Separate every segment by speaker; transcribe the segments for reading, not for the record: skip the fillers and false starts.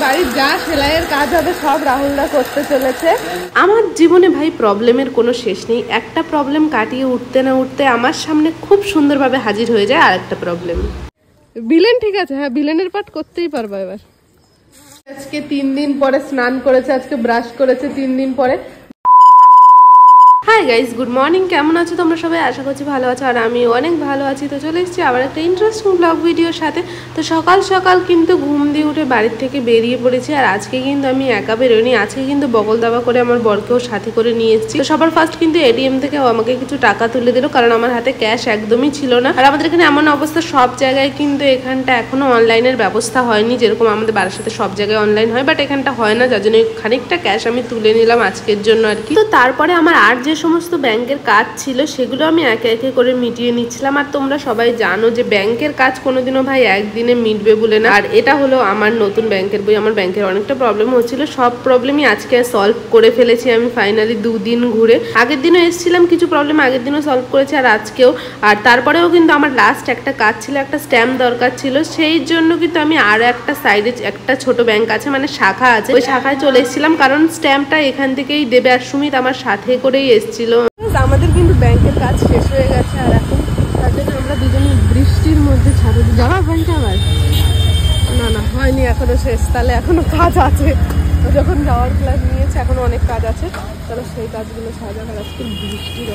Speaker 1: বাড়ির যা সেলাইয়ের কাজ হবে সব রাহুলদা করতে চলেছে। আমার জীবনে ভাই প্রবলেমের কোনো শেষ নেই। একটা প্রবলেম কাটিয়ে উঠতে না উঠতে আমার সামনে খুব সুন্দরভাবে হাজির হয়ে যায় আরেকটা প্রবলেম। বিলেন ঠিক আছে, হ্যাঁ বিলেনের পাঠ করতেই পারবো এবার। আজকে 3 দিন পরে স্নান করেছে, আজকে ব্রাশ করেছে 3 দিন পরে। Hi guys, good morning. কেমন আছো তোমরা সবাই? আশা করছি ভালো আছো, আর আমি অনেক ভালো আছি। তো চলে এসেছি আবার একটা ইন্টারেস্টিং ব্লগ ভিডিওর সাথে। তো সকাল সকাল কিন্তু ঘুম দিয়ে উঠে বাড়ির থেকে বেরিয়ে পড়েছি। আর আজকে কিন্তু আমি একা বেরোইনি, আজকে কিন্তু বগল দাবা করে আমার বরকেও সাথে করে নিয়ে এসেছি। তো সবার ফার্স্ট কিন্তু এটিএম থেকে আমাকে কিছু টাকা তুলে দিল, কারণ আমার হাতে ক্যাশ একদমই ছিল না। আর আমাদের এখানে এমন অবস্থা, সব জায়গায় কিন্তু এখানটা এখনো অনলাইনের ব্যবস্থা হয়নি, যেরকম আমাদের বাড়ির সাথে সব জায়গায় অনলাইন হয়, বাট এখানটা হয় না, যার জন্য খানিকটা ক্যাশ আমি তুলে নিলাম আজকের জন্য আর কি। তো তারপরে আমার আর যে সমস্ত ব্যাংকের কাজ ছিল সেগুলো আমি একে একে করে মিটিয়ে নিচ্ছিলাম। আর তোমরা সবাই জানো যে ব্যাংকের কাজ কোনোদিনও ভাই একদিনে মিটবে বলে না। আর এটা হলো আমার নতুন ব্যাংকের বই। আমার ব্যাংকের অনেকটা প্রবলেম হচ্ছিল, সব প্রবলেমই আজকে সলভ করে ফেলেছি আমি ফাইনালি 2 দিন ঘুরে। আগের দিনও এসেছিলাম, কিছু প্রবলেম আগের দিনও সলভ করেছি আর আজকেও। আর তারপরেও কিন্তু আমার লাস্ট একটা কাজ ছিল, একটা স্ট্যাম্প দরকার ছিল, সেই জন্য কিন্তু আমি আরও একটা সাইডে একটা ছোট ব্যাংক আছে, মানে শাখা আছে, ওই শাখায় চলে এসেছিলাম, কারণ স্ট্যাম্পটা এখান থেকেই দেবে। আর সুমিত আমার সাথে করেই এসেছিল। আমাদের কিন্তু ব্যাংকের কাজ শেষ হয়ে গেছে, আর এখন তার জন্য আমরা দুজন বৃষ্টির মধ্যে ছাড়ে যাওয়া ব্যাংকে আবার না হয়নি এখনো শেষ, তাহলে এখনো কাজ আছে। যখন যাওয়ার প্ল্যান নিয়েছে এখনো অনেক কাজ আছে, তাহলে সেই কাজগুলো সাজা আর আজকে বৃষ্টির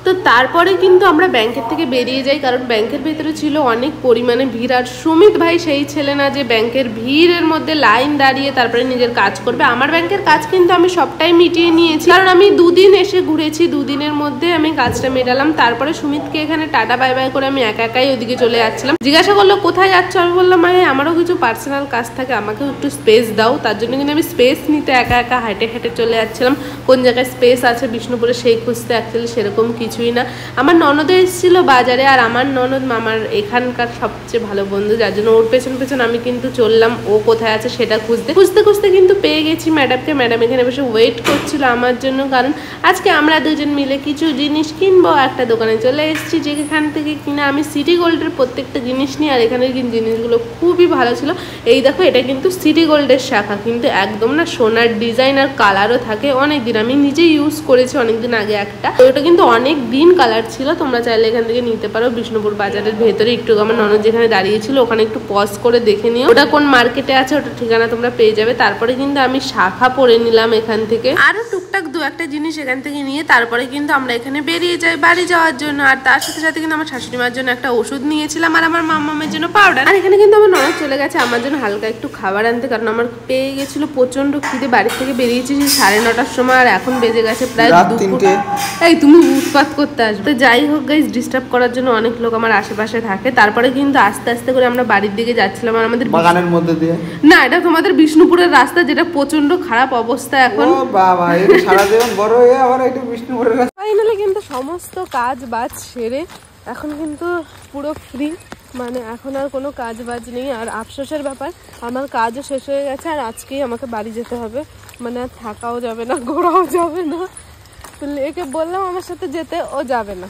Speaker 1: তো তারপরে কিন্তু আমরা ব্যাংকের থেকে বেরিয়ে যাই, কারণ ব্যাংকের ভেতরে ছিল অনেক পরিমাণে ভিড়। আর সুমিত ভাই সেই ছেলে না যে ব্যাংকের ভিড়ের মধ্যে লাইন দাঁড়িয়ে তারপরে নিজের কাজ করবে। আমার ব্যাংকের কাজ কিন্তু আমি সবটাই মিটিয়ে নিয়েছি, কারণ আমি 2 দিন এসে ঘুরেছি, 2 দিনের মধ্যে আমি কাজটা মেটালাম। তারপরে সুমিতকে এখানে টাটা বাই বাই করে আমি একা একাই ওদিকে চলে যাচ্ছিলাম। জিজ্ঞাসা করলো কোথায় যাচ্ছ, আমি বললাম আমারও কিছু পার্সোনাল কাজ থাকে, আমাকেও একটু স্পেস দাও। তার জন্য কিন্তু আমি স্পেস নিতে একা একা হেঁটে হেঁটে চলে যাচ্ছিলাম। কোন জায়গায় স্পেস আছে বিষ্ণুপুরে সেই খুঁজতে, অ্যাকচুয়ালি সেরকম কিছুই না। আমার ননদ এসেছিল বাজারে, আর আমার ননদ মামার এখানকার সবচেয়ে ভালো বন্ধু, যার জন্য ওর পেছন পেছন আমি কিন্তু চললাম ও কোথায় আছে সেটা খুঁজতে খুঁজতে খুঁজতে কিন্তু পেয়ে গেছি ম্যাডামকে। ম্যাডাম এখানে বসে ওয়েট করছিল আমার জন্য, কারণ আজকে আমরা দুজন মিলে কিছু জিনিস কিনবো। একটা দোকানে চলে এসেছি যেখান থেকে কিনা আমি সিটি গোল্ডের প্রত্যেকটা জিনিস নিই, আর এখানের কিন্তু জিনিসগুলো খুবই ভালো ছিল। এই দেখো, এটা কিন্তু সিটি গোল্ডের শাখা, কিন্তু একদম না সোনার ডিজাইন আর কালারও থাকে অনেক দিন। আমি নিজে ইউজ করেছি অনেকদিন আগে একটা, তো ওটা কিন্তু অনেক দিন কালার ছিল। তোমরা চাইলে এখান থেকে নিতে পারো। বিষ্ণুপুর বাজারের ভেতরে একটু আমার ননদ যেখানে দাঁড়িয়েছিল ওখানে একটু পজ করে দেখে নিও ওটা কোন মার্কেটে আছে, ওটা ঠিকানা তোমরা পেয়ে যাবে। তারপরে কিন্তু আমি শাখা পরে নিলাম এখান থেকে, আরো টুকটাক 2-1টা জিনিস এখান থেকে নিয়ে তারপরে কিন্তু আমরা এখানে বেরিয়ে যাই বাড়ি যাওয়ার জন্য। আর তার সাথে সাথে কিন্তু আমার শাশুড়ি মার জন্য একটা ওষুধ নিয়েছিলাম, আর আমার মামামের জন্য পাউডার। আর এখানে কিন্তু আমার ননদ চলে গেছে আমার জন্য হালকা একটু খাবার আনতে, কারণ আমার পেয়ে গেছিল প্রচন্ড খিদে। বাড়ি থেকে বেরিয়েছি 9:30টার সময়, আর এখন বেজে গেছে প্রায় 2টা। এই তুমি উৎপাত করতে আসবে। যাই হোক গাইস, ডিস্টার্ব করার জন্য অনেক লোক আমার আশেপাশে থাকে। তারপরে কিন্তু আস্তে আস্তে করে আমরা বাড়ির দিকে যাচ্ছিলাম, আর আমাদের বাগানের মধ্যে দিয়ে না, এটা তোমাদের বিষ্ণুপুরের রাস্তা, যেটা প্রচন্ড খারাপ অবস্থা এখন। ও বাবা, এটা সারা জীবন বড় হয়ে আবার এটা বিষ্ণুপুরের রাস্তা। ফাইনালি কিন্তু সমস্ত কাজ বাজ সেরে এখন কিন্তু পুরো ফ্রি, মানে এখন আর কোনো কাজ বাজ নেই। আর আফসোসের ব্যাপার, আমার কাজও শেষ হয়ে গেছে, আর আজকেই আমাকে বাড়ি যেতে হবে, মানে আর থাকাও যাবে না, ঘোরাও যাবে না। তো একে বললাম আমার সাথে যেতে, ও যাবে না,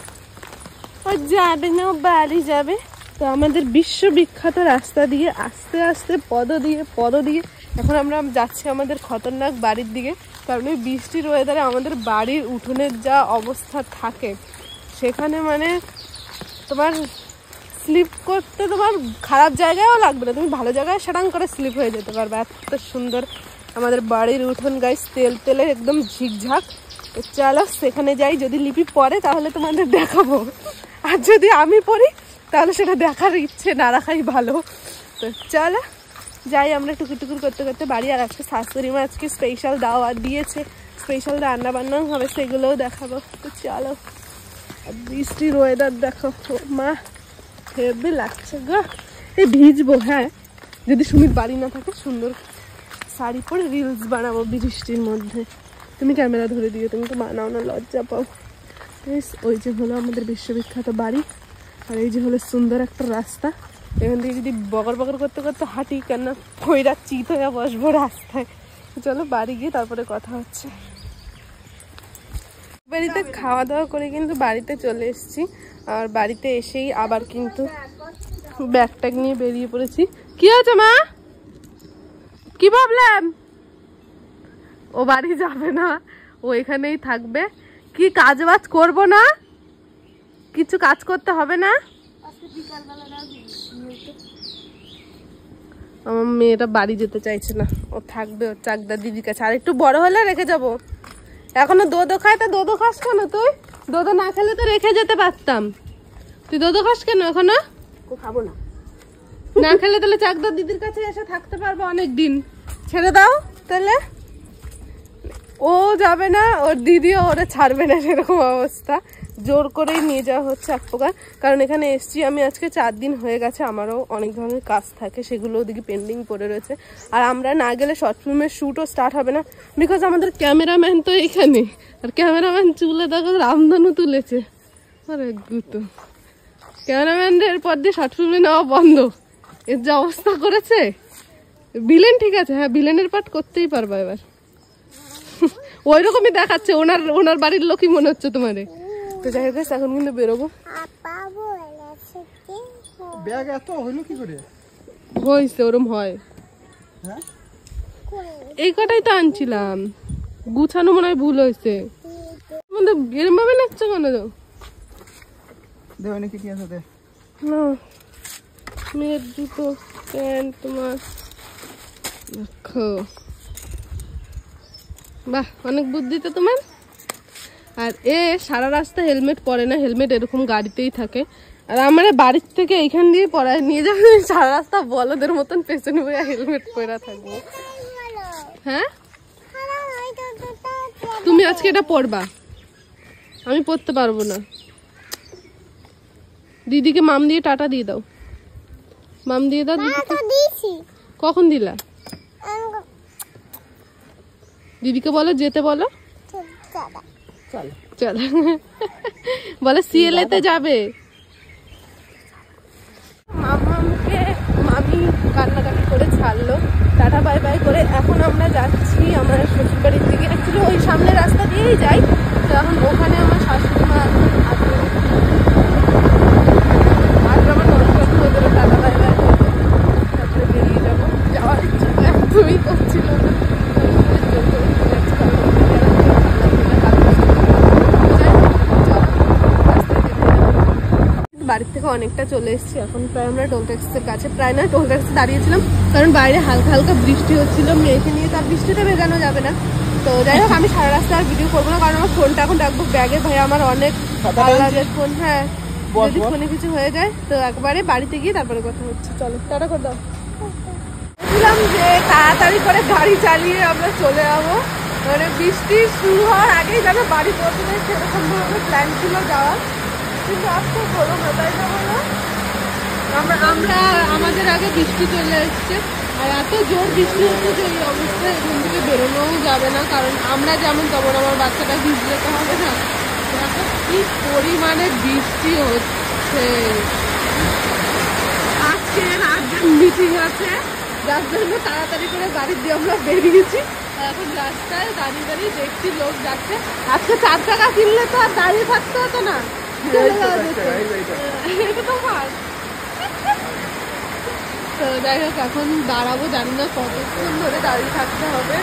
Speaker 1: ও বাড়ি যাবে। তো আমাদের বিশ্ববিখ্যাত রাস্তা দিয়ে আস্তে আস্তে পদ দিয়ে এখন আমরা যাচ্ছি আমাদের খতরনাক বাড়ির দিকে। কারণ এই বৃষ্টির ওয়েদারে আমাদের বাড়ির উঠোনের যা অবস্থা থাকে, সেখানে মানে তোমার স্লিপ করতে তোমার খারাপ জায়গায়ও লাগবে না, তুমি ভালো জায়গায় সারাং করে স্লিপ হয়ে যেতে পারবে। এত সুন্দর আমাদের বাড়ির উঠোন গাইস, তেলে একদম ঝিকঝাক। চলো সেখানে যাই, যদি লিপি পড়ে তাহলে তোমাদের দেখাবো, আর যদি আমি পড়ি তাহলে সেটা দেখার ইচ্ছে না রাখাই ভালো। তো চলো যাই আমরা টুকুর করতে করতে বাড়ি। আর আজকে শাশুড়ি মা আজকে স্পেশাল দাওয়াত দিয়েছে, স্পেশাল রান্না বান্নাও হবে, সেগুলোও দেখাবো। তো চলো। বৃষ্টির ওয়েদার দেখো মা, হেভি লাগছে গো। এই ভিজবো, হ্যাঁ যদি সুমিত বাড়ি না থাকে সুন্দর শাড়ি পরে রিলস বানাবো বৃষ্টির মধ্যে। তুমি ক্যামেরা ধরে দিও, তুমি তো বানাও না, লজ্জা পাও। ওই যে হলো আমাদের বিশ্ববিখ্যাত বাড়ি, আর এই যে হলো সুন্দর একটা রাস্তা। এখান থেকে যদি বগর করতে করতে হাঁটি, কেন কইরা চিত হয়ে বসবো রাস্তায়। চলো বাড়ি গিয়ে তারপরে কথা হচ্ছে। বাড়িতে খাওয়া দাওয়া করে কিন্তু বাড়িতে চলে এসেছি, আর বাড়িতে এসেই আবার কিন্তু ব্যাগ ট্যাগ নিয়ে বেরিয়ে পড়েছি। কি হয়েছে মা? কি প্রবলেম? ও বাড়ি যাবে না, ও এখানেই থাকবে। কি কাজ বাজ করবো না? কিছু কাজ করতে হবে না? আমার মেয়েটা বাড়ি যেতে চাইছে না, ও থাকবে ওর চাকদা দিদির কাছে। আর একটু বড় হলে রেখে যাবো। এখনো দোদো খায়, তা দোদো খাস কেন তুই? দোদো না খেলে তো রেখে যেতে পারতাম। তুই দোদো খাস কেন এখনো?
Speaker 2: খাবো না।
Speaker 1: না খেলে তাহলে চাকদা দিদির কাছে এসে থাকতে পারবো অনেক দিন। ছেড়ে দাও তাহলে। ও যাবে না, ওর দিদিও ওরা ছাড়বে না, সেরকম অবস্থা। জোর করেই নিয়ে যাওয়া হচ্ছে এক প্রকার। কারণ এখানে এসছি আমি আজকে 4 দিন হয়ে গেছে, আমারও অনেক ধরনের কাজ থাকে, সেগুলো ওদিকে পেন্ডিং পড়ে রয়েছে। আর আমরা না গেলে শর্ট ফিল্মের শ্যুটও স্টার্ট হবে না, বিকজ আমাদের ক্যামেরাম্যান তো এখানে। আর ক্যামেরাম্যান চুলে দেখো রামধনু তুলেছে। আরে গুতো, ক্যামেরাম্যানদের পর দিয়ে শর্ট ফিল্মে নেওয়া বন্ধ। এর যে অবস্থা করেছে। ভিলেন ঠিক আছে, হ্যাঁ ভিলেনের পার্ট করতেই পারবা এবার। ওই রকমই দেখাচ্ছে, ওনার বাড়ির লোকই মনে হচ্ছে তোমারে। তো যাই হোক এখন কিন্তু বেরোবো।
Speaker 2: ব্যাগ এত হইলো কি করে?
Speaker 1: হয়েছে ওরম হয়। এই কটাই তো আনছিলাম, গুছানো মনে হয় ভুল হয়েছে। এরম ভাবে নাচছো কেন?
Speaker 2: দেওয়া নাকি কি আছে?
Speaker 1: না মেয়ের জুতো প্যান্ট তোমার দেখো। বাহ অনেক বুদ্ধি তো তোমার। আর এ সারা রাস্তা হেলমেট পরে না, হেলমেট এরকম গাড়িতেই থাকে। আর আমার বাড়ির থেকে এইখান দিয়ে পড়ায় নিয়ে যাবে, সারা রাস্তা বলদের মতন পেছনে বইয়া হেলমেট পরা থাকবো। হ্যাঁ তুমি আজকে এটা পরবা, আমি পরতে পারবো না। দিদিকে মাম দিয়ে টাটা দিয়ে দাও। মাম দিয়ে দাও। কখন দিলা? দিদিকে বলো যেতে, বলো চলো বলে সিএলএতে যাবে। মামাকে মামি কান্নাকাটি করে ছাড়লো, টাটা বাই বাই করে। এখন আমরা যাচ্ছি আমার শ্বশুর বাড়ির দিকে। অ্যাকচুয়ালি ওই সামনে রাস্তা দিয়েই যাই, তো এখন ওখানে আমার শাশুড়ি মা আসবে। আমার ননকাকু ওদেরও টাটা বাই বাই করবে, তারপরে বেরিয়ে যাবো। যাওয়ার ইচ্ছা একদমই করছিল না, বাড়ির থেকে অনেকটা চলে এসেছি। এখন প্রায় আমরা টোল ট্যাক্সের কাছে, প্রায় না টোল ট্যাক্সে দাঁড়িয়েছিলাম, কারণ বাইরে হালকা হালকা বৃষ্টি হচ্ছিল। মেয়েকে নিয়ে তার বৃষ্টিটা ভেজানো যাবে না। তো যাই হোক আমি সারা রাস্তা আর ভিডিও করবো না, কারণ আমার ফোনটা এখন রাখবো ব্যাগে। ভাই আমার অনেক লাগের ফোন, হ্যাঁ যদি ফোনে কিছু হয়ে যায়। তো একবারে বাড়িতে গিয়ে তারপরে কথা হচ্ছে। চলো টাটা করে দাও। বলছিলাম যে তাড়াতাড়ি করে গাড়ি চালিয়ে আমরা চলে যাবো, মানে বৃষ্টি শুরু হওয়ার আগেই যাবে বাড়ি পৌঁছবে, সেরকম ভাবে প্ল্যান ছিল যাওয়ার। কিন্তু আজকে বলো না, তাই না বলো? আমরা আমাদের আগে বৃষ্টি চলে এসছে, আর এত জোর বৃষ্টি হচ্ছে যে এই অবস্থায় এখান থেকে বেরোনোও যাবে না। কারণ আমরা যেমন তেমন আমার বাচ্চাটা ভিজলে তো হবে না। দেখো কি পরিমাণে বৃষ্টি হচ্ছে। আজকে রাজ্যের মিটিং আছে, যার জন্য তাড়াতাড়ি করে গাড়ি দিয়ে আমরা বেরিয়েছি। এখন রাস্তায় দাঁড়িয়ে দাঁড়িয়ে দেখছি লোক যাচ্ছে। আজকে 4 টাকা কিনলে তো আর দাঁড়িয়ে থাকতে হতো না, এটা তোমার। তো যাই হোক এখন দাঁড়াবো, জানি না কতক্ষণ ধরে দাঁড়িয়ে থাকতে হবে,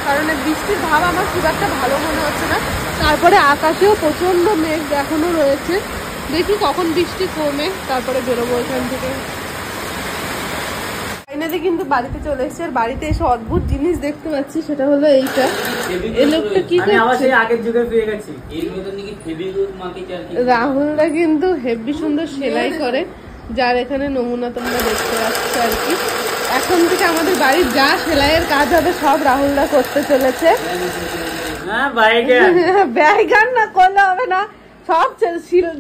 Speaker 1: কারণ বৃষ্টির ভাব আমার খুব একটা ভালো মনে হচ্ছে না। তারপরে আকাশেও প্রচন্ড মেঘ এখনো রয়েছে, দেখি কখন বৃষ্টি কমে তারপরে বেরোবো এখান থেকে। ফাইনালি কিন্তু বাড়িতে চলে এসেছে। আর বাড়িতে এসে অদ্ভুত জিনিস দেখতে পাচ্ছি, সেটা হলো এইটা। এই লোকটা কি করছে? রাহুলদা কিন্তু হেভি সুন্দর সেলাই করে, যার এখানে নমুনা তোমরা দেখতে পাচ্ছ আর কি। এখন থেকে আমাদের বাড়ির যা সেলাইয়ের কাজ হবে সব রাহুলদা করতে চলেছে। ব্যাগান না করলে হবে না, সব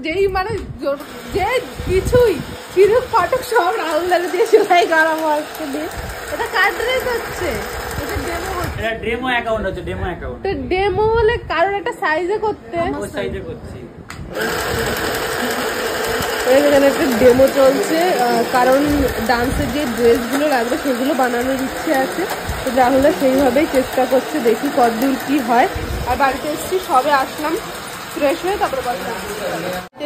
Speaker 1: যেই মানে যে কিছুই সিঁদুর ফটক সব রাহুলদারে দিয়ে সেলাই করাবো আজকে দিয়ে। এটা কার ড্রেস হচ্ছে? এটা ডেমো হচ্ছে, এটা ডেমো অ্যাকাউন্ট হচ্ছে, ডেমো অ্যাকাউন্ট। তো ডেমো হলে কারোর একটা সাইজে করতে, ওই সাইজে করছি। এখানে একটা ডেমো চলছে, কারণ ডান্সের যে ড্রেসগুলো লাগবে সেগুলো বানানোর ইচ্ছে আছে। তো রাহুলদা সেইভাবেই চেষ্টা করছে, দেখি কতদূর কি হয়। আর বাড়িতে এসেছি, সবে আসলাম, ফ্রেশ হয়ে তারপরে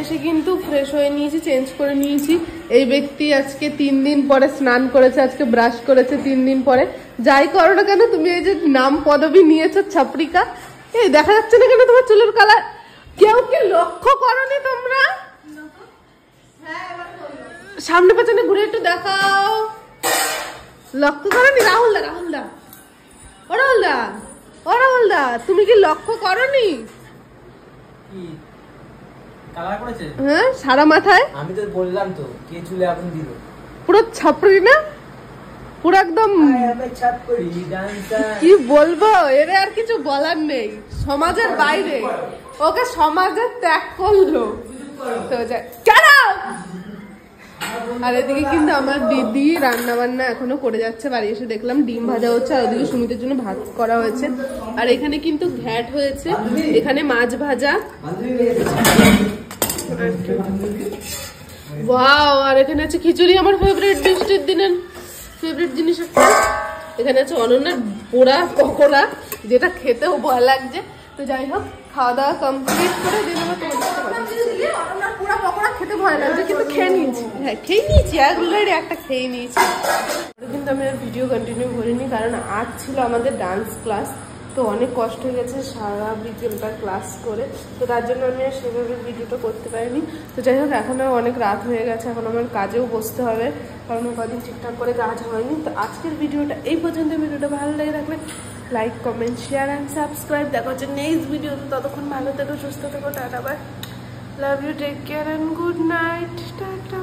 Speaker 1: এসে কিন্তু ফ্রেশ হয়ে নিয়েছি, চেঞ্জ করে নিয়েছি। এই ব্যক্তি আজকে 3 দিন পরে স্নান করেছে, আজকে ব্রাশ করেছে 3 দিন পরে। যাই করো না কেন, তুমি এই যে নাম পদবি নিয়েছো ছাপড়িকা, এই দেখা যাচ্ছে না কেন তোমার চুলের কালার? কেউ কি লক্ষ্য করনি তোমরা? সামনে পেছনে ঘুরে একটু দেখাও। লক্ষ্য করনি? রাহুলদা, রাহুলদা, ও রাহুলদা, ও রাহুলদা, তুমি কি লক্ষ্য করনি?
Speaker 3: কালার করেছে?
Speaker 1: হ্যাঁ, সারা মাথায়।
Speaker 3: আমি তো বললাম তো, কে চুলে আগুন দিল?
Speaker 1: পুরো ছাপড়ি না, পুরো একদম। কি বলবো, এর আর কিছু বলার নেই। সমাজের বাইরে, ওকে সমাজে ত্যাগ করলো তো যায় কেন? আর এদিকে কিন্তু আমার দিদি রান্না বান্না এখনো করে যাচ্ছে। বাড়ি এসে দেখলাম ডিম ভাজা হচ্ছে, আর ওদিকে সুমিতের জন্য ভাত করা হয়েছে। আর এখানে কিন্তু ঘ্যাট হয়েছে, এখানে মাছ ভাজা। ওয়াও, আর এখানে আছে খিচুড়ি, আমার ফেভারিট, বৃষ্টির দিনের ফেভারিট জিনিস একটা। এখানে আছে অনন্যার পোড়া পকোড়া, যেটা খেতেও ভয় লাগছে। তো যাই হোক, খাওয়া দাওয়া কমপ্লিট করে অনন্যার পোড়া পকোড়া খেতে ভয় লাগছে, কিন্তু খেয়ে নিয়েছি। হ্যাঁ, খেয়ে নিয়েছি, অলরেডি একটা খেয়ে নিয়েছি। কিন্তু আমি আর ভিডিও কন্টিনিউ করিনি, কারণ আজ ছিল আমাদের ডান্স ক্লাস। তো অনেক কষ্ট হয়ে গেছে সারা বিকেলটা ক্লাস করে, তো তার জন্য আমি আর সেভাবে ভিডিওটা করতে পারিনি। তো যাই হোক, এখনও অনেক রাত হয়ে গেছে, এখন আমার কাজেও বসতে হবে, কারণ কদিন ঠিকঠাক করে কাজ হয়নি। তো আজকের ভিডিওটা এই পর্যন্ত। ভিডিওটা ভালো লেগে থাকলে like, comment, share and subscribe. দেখা হচ্ছে নেক্সট ভিডিওতে। ততক্ষণ ভালো থেকো, সুস্থ থেকো, tata, bye, love you, take care and good night, tata.